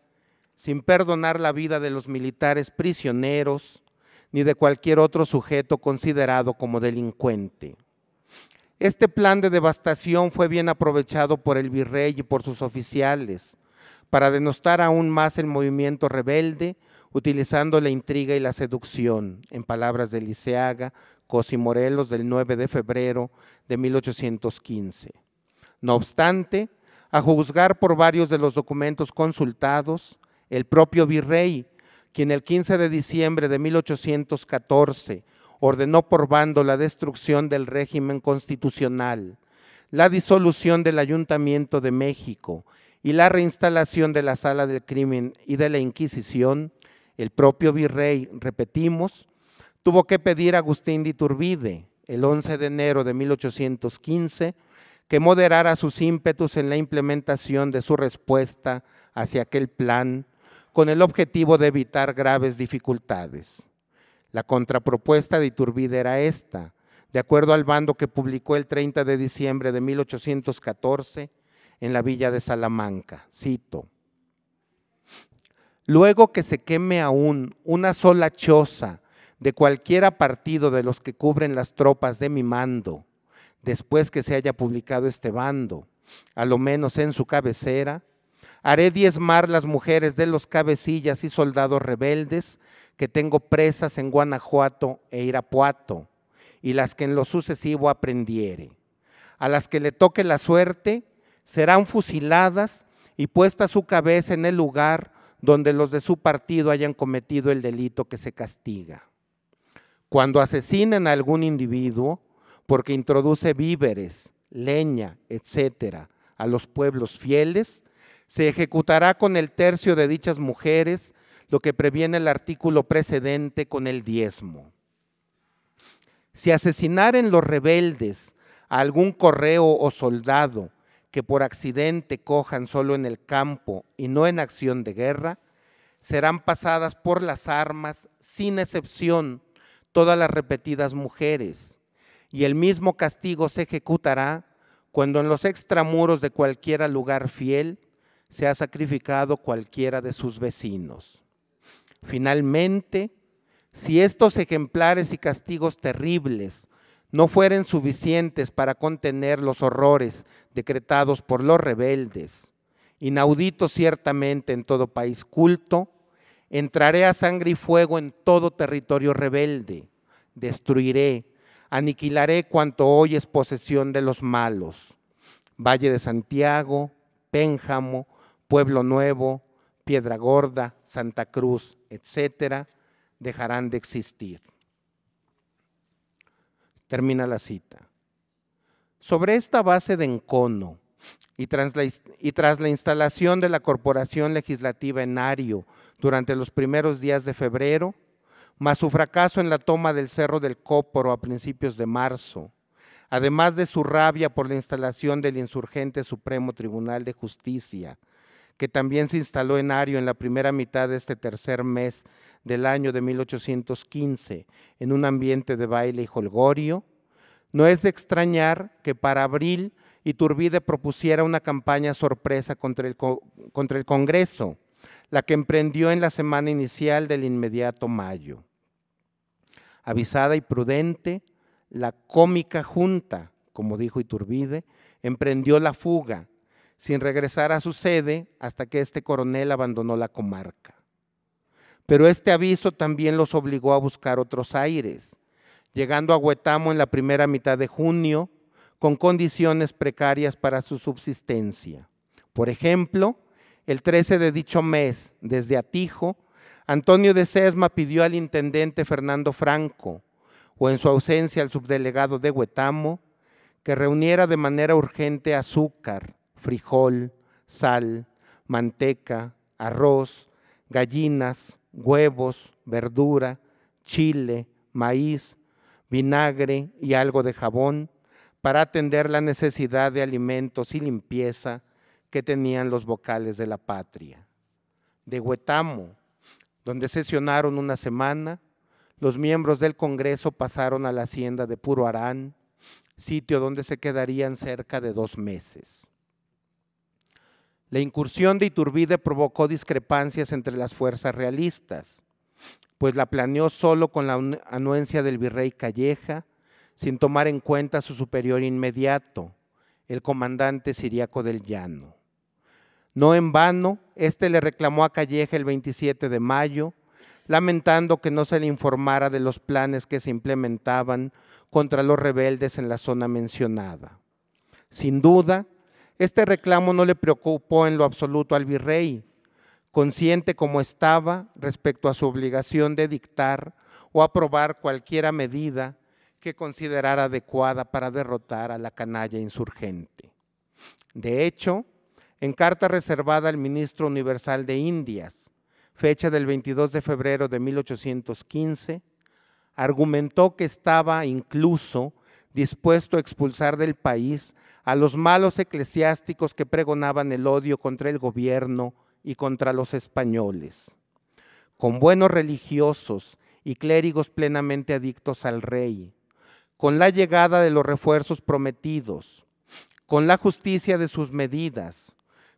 sin perdonar la vida de los militares prisioneros ni de cualquier otro sujeto considerado como delincuente. Este plan de devastación fue bien aprovechado por el virrey y por sus oficiales para denostar aún más el movimiento rebelde, utilizando la intriga y la seducción, en palabras de Liceaga, Cos y Morelos, del 9 de febrero de 1815. No obstante, a juzgar por varios de los documentos consultados, el propio virrey, quien el 15 de diciembre de 1814 ordenó por bando la destrucción del régimen constitucional, la disolución del Ayuntamiento de México y la reinstalación de la Sala del Crimen y de la Inquisición, el propio virrey, repetimos, tuvo que pedir a Agustín de Iturbide, el 11 de enero de 1815, que moderara sus ímpetus en la implementación de su respuesta hacia aquel plan, con el objetivo de evitar graves dificultades. La contrapropuesta de Iturbide era esta, de acuerdo al bando que publicó el 30 de diciembre de 1814 en la villa de Salamanca, cito: luego que se queme aún una sola choza de cualquiera partido de los que cubren las tropas de mi mando, después que se haya publicado este bando, a lo menos en su cabecera, haré diezmar las mujeres de los cabecillas y soldados rebeldes que tengo presas en Guanajuato e Irapuato, y las que en lo sucesivo aprendiere. A las que le toque la suerte, serán fusiladas y puesta su cabeza en el lugar donde los de su partido hayan cometido el delito que se castiga. Cuando asesinen a algún individuo porque introduce víveres, leña, etcétera, a los pueblos fieles, se ejecutará con el tercio de dichas mujeres, lo que previene el artículo precedente con el diezmo. Si asesinaren los rebeldes a algún correo o soldado que por accidente cojan solo en el campo y no en acción de guerra, serán pasadas por las armas sin excepción todas las repetidas mujeres, y el mismo castigo se ejecutará cuando en los extramuros de cualquiera lugar fiel se ha sacrificado cualquiera de sus vecinos. Finalmente, si estos ejemplares y castigos terribles no fueren suficientes para contener los horrores decretados por los rebeldes, inauditos ciertamente en todo país culto, entraré a sangre y fuego en todo territorio rebelde, destruiré, aniquilaré cuanto hoy es posesión de los malos. Valle de Santiago, Pénjamo, Pueblo Nuevo, Piedra Gorda, Santa Cruz, etcétera, dejarán de existir. Termina la cita. Sobre esta base de encono y tras la instalación de la Corporación Legislativa en Ario durante los primeros días de febrero, más su fracaso en la toma del Cerro del Cóporo a principios de marzo, además de su rabia por la instalación del insurgente Supremo Tribunal de Justicia, que también se instaló en Ario en la primera mitad de este tercer mes del año de 1815, en un ambiente de baile y jolgorio, no es de extrañar que para abril Iturbide propusiera una campaña sorpresa contra el Congreso, la que emprendió en la semana inicial del inmediato mayo. Avisada y prudente, la cómica junta, como dijo Iturbide, emprendió la fuga, sin regresar a su sede hasta que este coronel abandonó la comarca. Pero este aviso también los obligó a buscar otros aires, llegando a Huetamo en la primera mitad de junio, con condiciones precarias para su subsistencia. Por ejemplo, el 13 de dicho mes, desde Atijo, Antonio de Sesma pidió al intendente Fernando Franco, o en su ausencia al subdelegado de Huetamo, que reuniera de manera urgente azúcar, frijol, sal, manteca, arroz, gallinas, huevos, verdura, chile, maíz, vinagre y algo de jabón para atender la necesidad de alimentos y limpieza que tenían los vocales de la patria. De Huetamo, donde sesionaron una semana, los miembros del Congreso pasaron a la hacienda de Puro Arán, sitio donde se quedarían cerca de 2 meses. La incursión de Iturbide provocó discrepancias entre las fuerzas realistas, pues la planeó solo con la anuencia del virrey Calleja, sin tomar en cuenta a su superior inmediato, el comandante Ciriaco del Llano. No en vano, este le reclamó a Calleja el 27 de mayo, lamentando que no se le informara de los planes que se implementaban contra los rebeldes en la zona mencionada. Sin duda, este reclamo no le preocupó en lo absoluto al virrey, consciente como estaba respecto a su obligación de dictar o aprobar cualquier medida que considerara adecuada para derrotar a la canalla insurgente. De hecho, en carta reservada al ministro universal de Indias, fecha del 22 de febrero de 1815, argumentó que estaba incluso dispuesto a expulsar del país a los malos eclesiásticos que pregonaban el odio contra el gobierno y contra los españoles. Con buenos religiosos y clérigos plenamente adictos al rey, con la llegada de los refuerzos prometidos, con la justicia de sus medidas,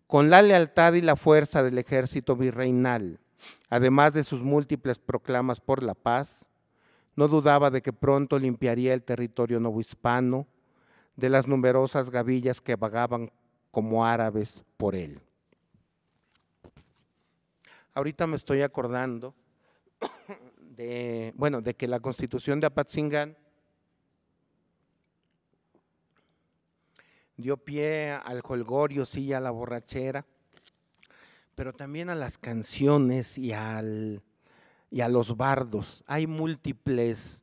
con la lealtad y la fuerza del ejército virreinal, además de sus múltiples proclamas por la paz, no dudaba de que pronto limpiaría el territorio novohispano de las numerosas gavillas que vagaban como árabes por él. Ahorita me estoy acordando de que la Constitución de Apatzingán dio pie al jolgorio, sí, a la borrachera, pero también a las canciones y a los bardos. Hay múltiples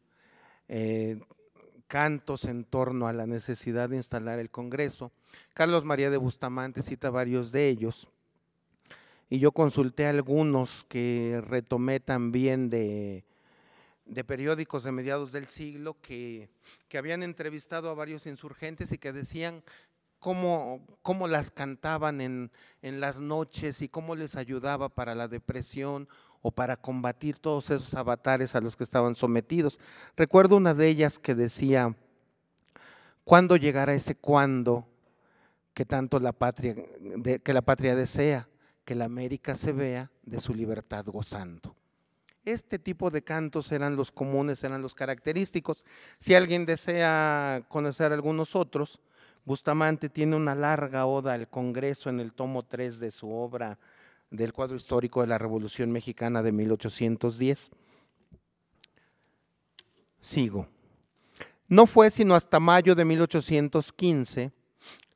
cantos en torno a la necesidad de instalar el Congreso. Carlos María de Bustamante cita varios de ellos, y yo consulté algunos que retomé también de periódicos de mediados del siglo que habían entrevistado a varios insurgentes y que decían cómo las cantaban en las noches y cómo les ayudaba para la depresión o para combatir todos esos avatares a los que estaban sometidos. Recuerdo una de ellas que decía: ¿cuándo llegará ese cuándo que tanto la patria desea? Que la América se vea de su libertad gozando. Este tipo de cantos eran los comunes, eran los característicos. Si alguien desea conocer algunos otros, Bustamante tiene una larga oda al Congreso en el tomo 3 de su obra del cuadro histórico de la Revolución Mexicana de 1810. Sigo. No fue sino hasta mayo de 1815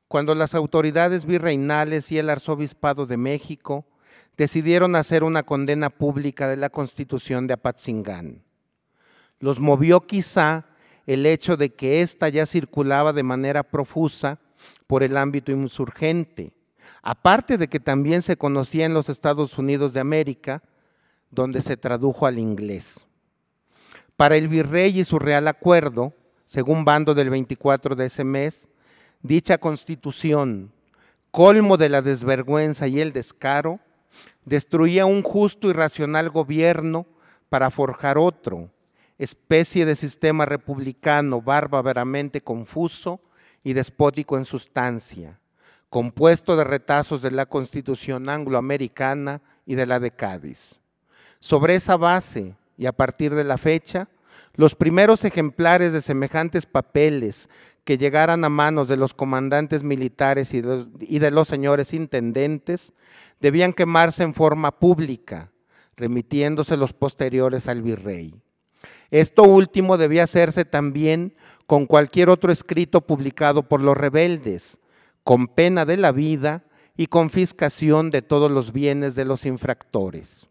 cuando las autoridades virreinales y el arzobispado de México decidieron hacer una condena pública de la Constitución de Apatzingán. Los movió quizá el hecho de que ésta ya circulaba de manera profusa por el ámbito insurgente, aparte de que también se conocía en los Estados Unidos de América, donde se tradujo al inglés. Para el virrey y su real acuerdo, según Bando del 24 de ese mes, dicha Constitución, colmo de la desvergüenza y el descaro, destruía un justo y racional gobierno para forjar otro, especie de sistema republicano bárbaramente confuso y despótico en sustancia, compuesto de retazos de la Constitución angloamericana y de la de Cádiz. Sobre esa base y a partir de la fecha, los primeros ejemplares de semejantes papeles que llegaran a manos de los comandantes militares y de los señores intendentes debían quemarse en forma pública, remitiéndose los posteriores al virrey. Esto último debía hacerse también con cualquier otro escrito publicado por los rebeldes, con pena de la vida y confiscación de todos los bienes de los infractores.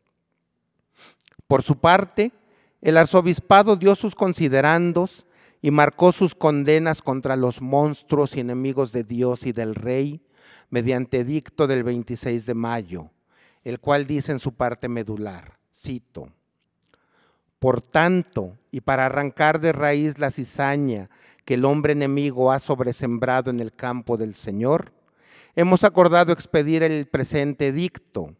Por su parte, el arzobispado dio sus considerandos y marcó sus condenas contra los monstruos y enemigos de Dios y del Rey mediante edicto del 26 de mayo, el cual dice en su parte medular, cito: por tanto, y para arrancar de raíz la cizaña que el hombre enemigo ha sobresembrado en el campo del Señor, hemos acordado expedir el presente edicto,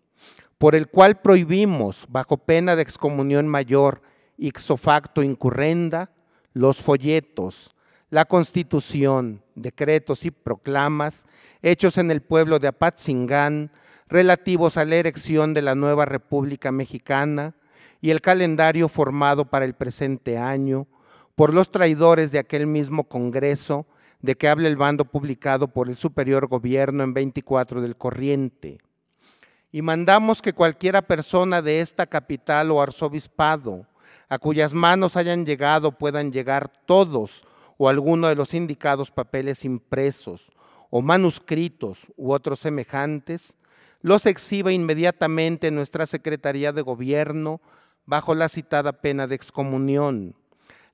por el cual prohibimos, bajo pena de excomunión mayor, ipso facto incurrenda, los folletos, la Constitución, decretos y proclamas hechos en el pueblo de Apatzingán relativos a la erección de la nueva República Mexicana y el calendario formado para el presente año por los traidores de aquel mismo Congreso de que habla el bando publicado por el superior gobierno en 24 del corriente. Y mandamos que cualquiera persona de esta capital o arzobispado a cuyas manos hayan llegado puedan llegar todos o alguno de los indicados papeles impresos o manuscritos u otros semejantes, los exhiba inmediatamente en nuestra Secretaría de Gobierno bajo la citada pena de excomunión,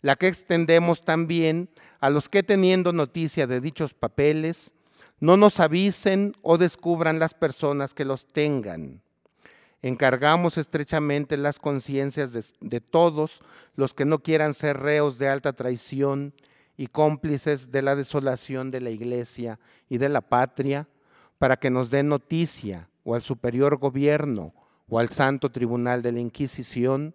la que extendemos también a los que teniendo noticia de dichos papeles no nos avisen o descubran las personas que los tengan. Encargamos estrechamente las conciencias de todos los que no quieran ser reos de alta traición y cómplices de la desolación de la Iglesia y de la patria, para que nos den noticia o al superior gobierno o al Santo Tribunal de la Inquisición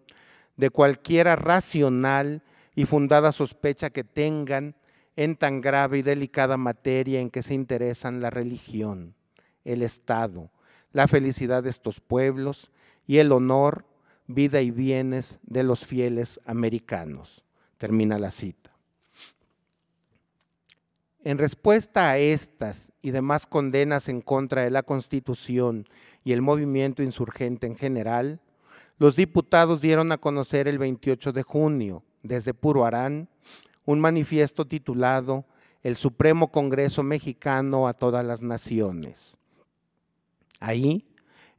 de cualquiera racional y fundada sospecha que tengan en tan grave y delicada materia en que se interesan la religión, el Estado, la felicidad de estos pueblos y el honor, vida y bienes de los fieles americanos. Termina la cita. En respuesta a estas y demás condenas en contra de la Constitución y el movimiento insurgente en general, los diputados dieron a conocer el 28 de junio, desde Puro Harán, un manifiesto titulado El Supremo Congreso Mexicano a todas las naciones. Ahí,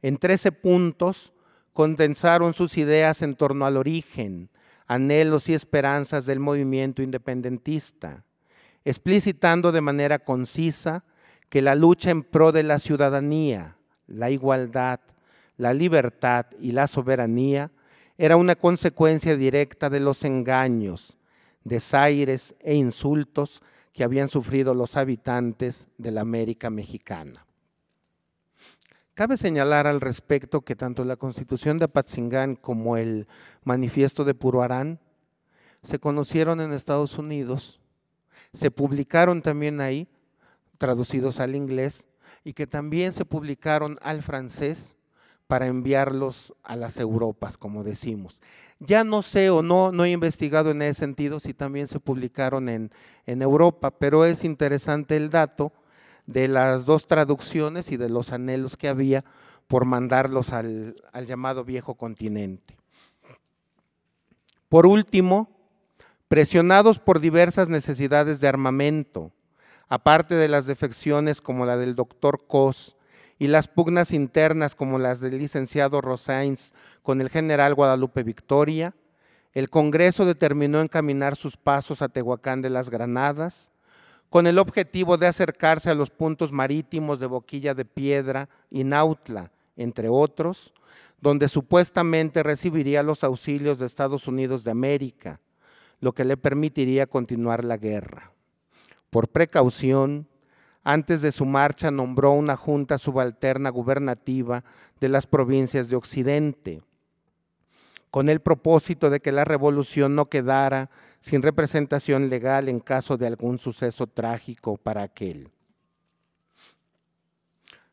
en 13 puntos, condensaron sus ideas en torno al origen, anhelos y esperanzas del movimiento independentista, explicitando de manera concisa que la lucha en pro de la ciudadanía, la igualdad, la libertad y la soberanía era una consecuencia directa de los engaños, desaires e insultos que habían sufrido los habitantes de la América mexicana. Cabe señalar al respecto que tanto la Constitución de Apatzingán como el Manifiesto de Puruarán se conocieron en Estados Unidos, se publicaron también ahí, traducidos al inglés, y que también se publicaron al francés para enviarlos a las Europas, como decimos. Ya no sé o no he investigado en ese sentido si también se publicaron en Europa, pero es interesante el dato de las dos traducciones y de los anhelos que había por mandarlos al llamado viejo continente. Por último, presionados por diversas necesidades de armamento, aparte de las defecciones como la del doctor Cos y las pugnas internas como las del licenciado Rosains con el general Guadalupe Victoria, el Congreso determinó encaminar sus pasos a Tehuacán de las Granadas, con el objetivo de acercarse a los puntos marítimos de Boquilla de Piedra y Nautla, entre otros, donde supuestamente recibiría los auxilios de Estados Unidos de América, lo que le permitiría continuar la guerra. Por precaución, antes de su marcha nombró una junta subalterna gubernativa de las provincias de Occidente, con el propósito de que la revolución no quedara sin representación legal en caso de algún suceso trágico para aquel.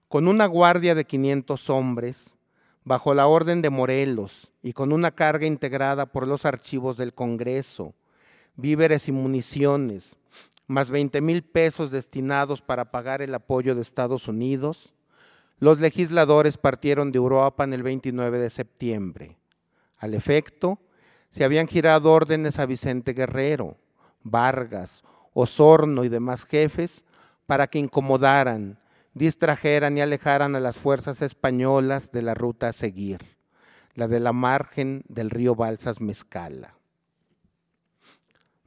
Con una guardia de 500 hombres, bajo la orden de Morelos y con una carga integrada por los archivos del Congreso, víveres y municiones, más 20,000 pesos destinados para pagar el apoyo de Estados Unidos, los legisladores partieron de Uruapan el 29 de septiembre. Al efecto, se habían girado órdenes a Vicente Guerrero, Vargas, Osorno y demás jefes para que incomodaran, distrajeran y alejaran a las fuerzas españolas de la ruta a seguir, la de la margen del río Balsas-Mezcala.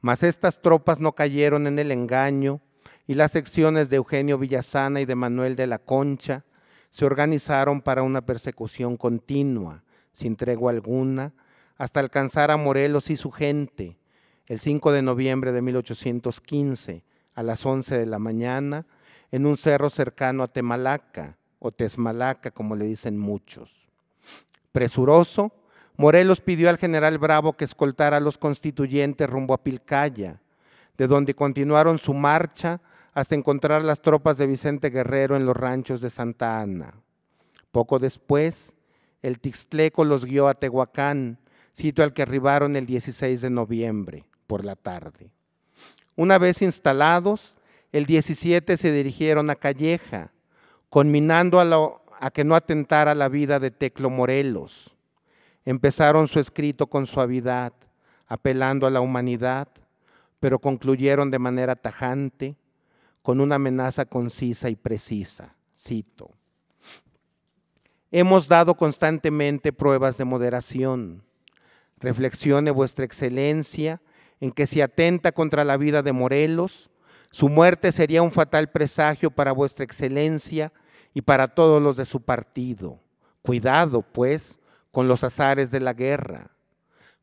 Mas estas tropas no cayeron en el engaño y las secciones de Eugenio Villasana y de Manuel de la Concha se organizaron para una persecución continua, sin tregua alguna, hasta alcanzar a Morelos y su gente, el 5 de noviembre de 1815, a las 11 de la mañana, en un cerro cercano a Temalaca, o Tesmalaca, como le dicen muchos. Presuroso, Morelos pidió al general Bravo que escoltara a los constituyentes rumbo a Pilcaya, de donde continuaron su marcha hasta encontrar las tropas de Vicente Guerrero en los ranchos de Santa Ana. Poco después, el Tixtleco los guió a Tehuacán, sitio al que arribaron el 16 de noviembre, por la tarde. Una vez instalados, el 17 se dirigieron a Calleja, conminando a que no atentara la vida de Teclo Morelos. Empezaron su escrito con suavidad, apelando a la humanidad, pero concluyeron de manera tajante, con una amenaza concisa y precisa. Cito: hemos dado constantemente pruebas de moderación. Reflexione vuestra excelencia en que si atenta contra la vida de Morelos, su muerte sería un fatal presagio para vuestra excelencia y para todos los de su partido. Cuidado, pues, con los azares de la guerra.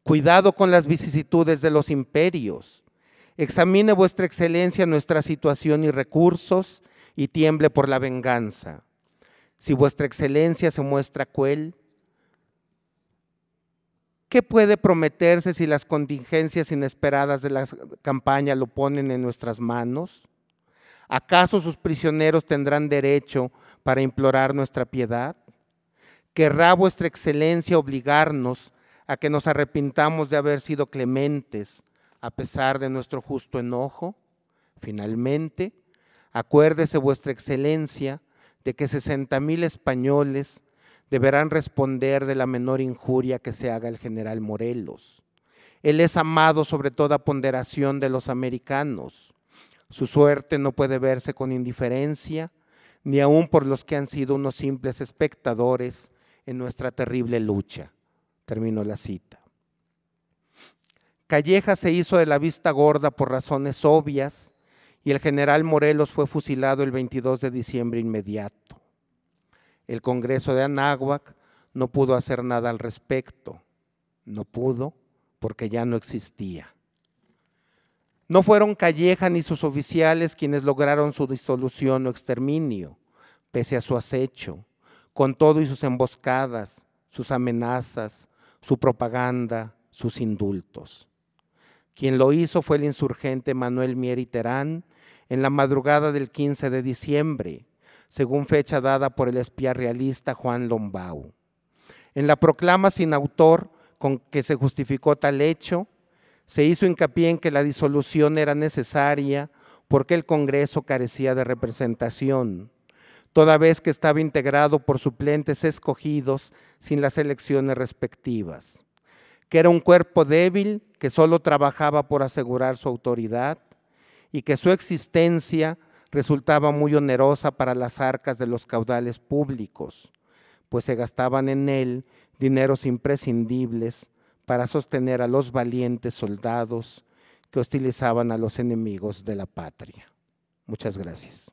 Cuidado con las vicisitudes de los imperios. Examine vuestra excelencia nuestra situación y recursos y tiemble por la venganza. Si vuestra excelencia se muestra cruel, ¿qué puede prometerse si las contingencias inesperadas de la campaña lo ponen en nuestras manos? ¿Acaso sus prisioneros tendrán derecho para implorar nuestra piedad? ¿Querrá vuestra excelencia obligarnos a que nos arrepintamos de haber sido clementes a pesar de nuestro justo enojo? Finalmente, acuérdese vuestra excelencia de que 60,000 españoles deberán responder de la menor injuria que se haga el general Morelos. Él es amado sobre toda ponderación de los americanos. Su suerte no puede verse con indiferencia, ni aun por los que han sido unos simples espectadores en nuestra terrible lucha. Termino la cita. Calleja se hizo de la vista gorda por razones obvias y el general Morelos fue fusilado el 22 de diciembre inmediato. El Congreso de Anáhuac no pudo hacer nada al respecto. No pudo porque ya no existía. No fueron Calleja ni sus oficiales quienes lograron su disolución o exterminio, pese a su acecho, con todo y sus emboscadas, sus amenazas, su propaganda, sus indultos. Quien lo hizo fue el insurgente Manuel Mier y Terán en la madrugada del 15 de diciembre, según fecha dada por el espía realista Juan Lombau. En la proclama sin autor con que se justificó tal hecho, se hizo hincapié en que la disolución era necesaria porque el Congreso carecía de representación, toda vez que estaba integrado por suplentes escogidos sin las elecciones respectivas, que era un cuerpo débil que solo trabajaba por asegurar su autoridad y que su existencia resultaba muy onerosa para las arcas de los caudales públicos, pues se gastaban en él dineros imprescindibles para sostener a los valientes soldados que hostilizaban a los enemigos de la patria. Muchas gracias.